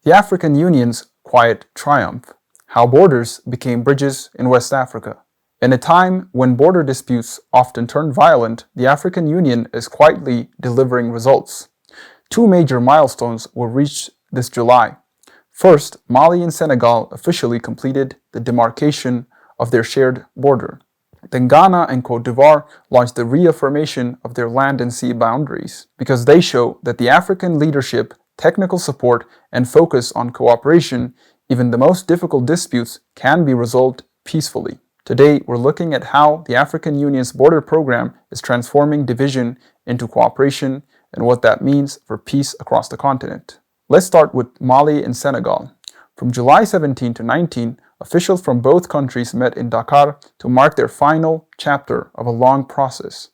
The African Union's quiet triumph. How borders became bridges in West Africa. In a time when border disputes often turn violent, the African Union is quietly delivering results. Two major milestones were reached this July. First, Mali and Senegal officially completed the demarcation of their shared border. Then Ghana and Côte d'Ivoire launched the reaffirmation of their land and sea boundaries, because they show that the African leadership, technical support, and focus on cooperation, even the most difficult disputes, can be resolved peacefully. Today, we're looking at how the African Union's border program is transforming division into cooperation and what that means for peace across the continent. Let's start with Mali and Senegal. From July 17 to 19, officials from both countries met in Dakar to mark their final chapter of a long process.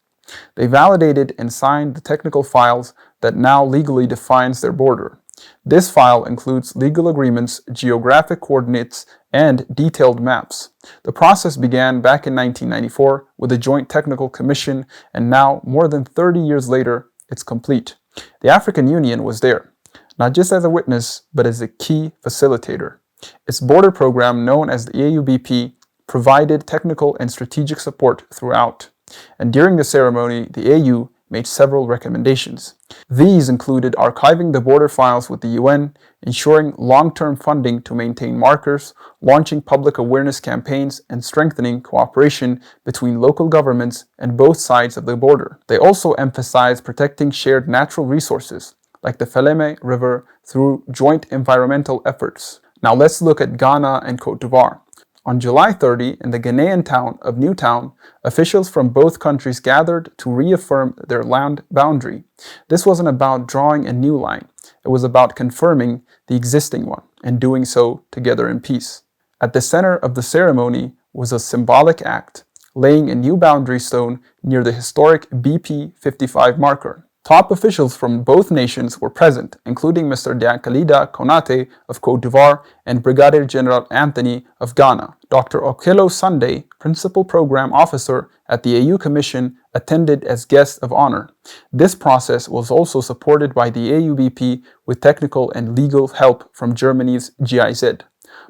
They validated and signed the technical files that now legally defines their border. This file includes legal agreements, geographic coordinates, and detailed maps. The process began back in 1994 with a joint technical commission, and now, more than 30 years later, it's complete. The African Union was there, not just as a witness, but as a key facilitator. Its border program, known as the AUBP, provided technical and strategic support throughout. And during the ceremony, the AU made several recommendations. These included archiving the border files with the UN, ensuring long-term funding to maintain markers, launching public awareness campaigns, and strengthening cooperation between local governments and both sides of the border. They also emphasized protecting shared natural resources, like the Falémé River, through joint environmental efforts. Now let's look at Ghana and Côte d'Ivoire. On July 30, in the Ghanaian town of Newtown, officials from both countries gathered to reaffirm their land boundary. This wasn't about drawing a new line. It was about confirming the existing one, and doing so together in peace. At the center of the ceremony was a symbolic act, laying a new boundary stone near the historic BP 55 marker. Top officials from both nations were present, including Mr. Diakalida Konate of Côte d'Ivoire and Brigadier General Anthony of Ghana. Dr. Okello Sunday, Principal Program Officer at the AU Commission, attended as guest of honor. This process was also supported by the AUBP with technical and legal help from Germany's GIZ.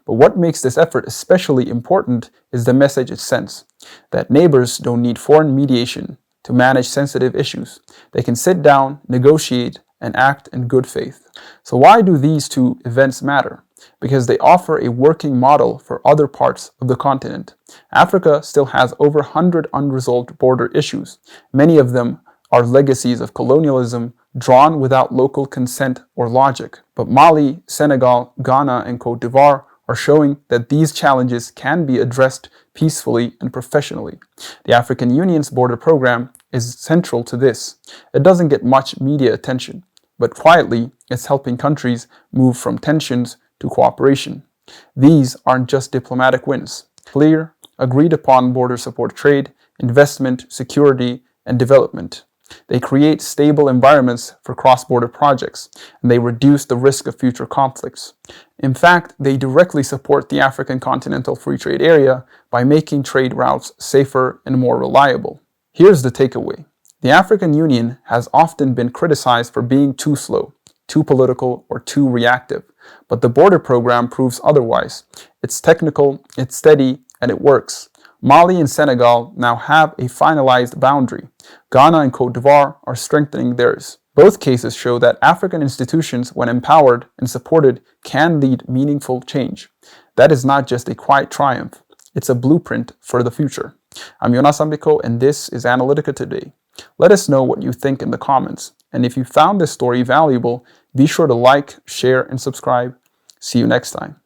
But what makes this effort especially important is the message it sends, that neighbors don't need foreign mediation to manage sensitive issues. They can sit down, negotiate, and act in good faith. So why do these two events matter? Because they offer a working model for other parts of the continent. Africa still has over 100 unresolved border issues. Many of them are legacies of colonialism drawn without local consent or logic. But Mali, Senegal, Ghana, and Côte d'Ivoire are showing that these challenges can be addressed peacefully and professionally. The African Union's border program is central to this. It doesn't get much media attention, but quietly it's helping countries move from tensions to cooperation. These aren't just diplomatic wins. Clear, agreed upon border support trade, investment, security, and development. They create stable environments for cross-border projects, and they reduce the risk of future conflicts. In fact, they directly support the African Continental Free Trade Area by making trade routes safer and more reliable. Here's the takeaway. The African Union has often been criticized for being too slow, too political, or too reactive. But the border program proves otherwise. It's technical, it's steady, and it works. Mali and Senegal now have a finalized boundary. Ghana and Côte d'Ivoire are strengthening theirs. Both cases show that African institutions, when empowered and supported, can lead meaningful change. That is not just a quiet triumph. It's a blueprint for the future. I'm Jonas Ambiko, and this is Analytica Today. Let us know what you think in the comments. And if you found this story valuable, be sure to like, share, and subscribe. See you next time.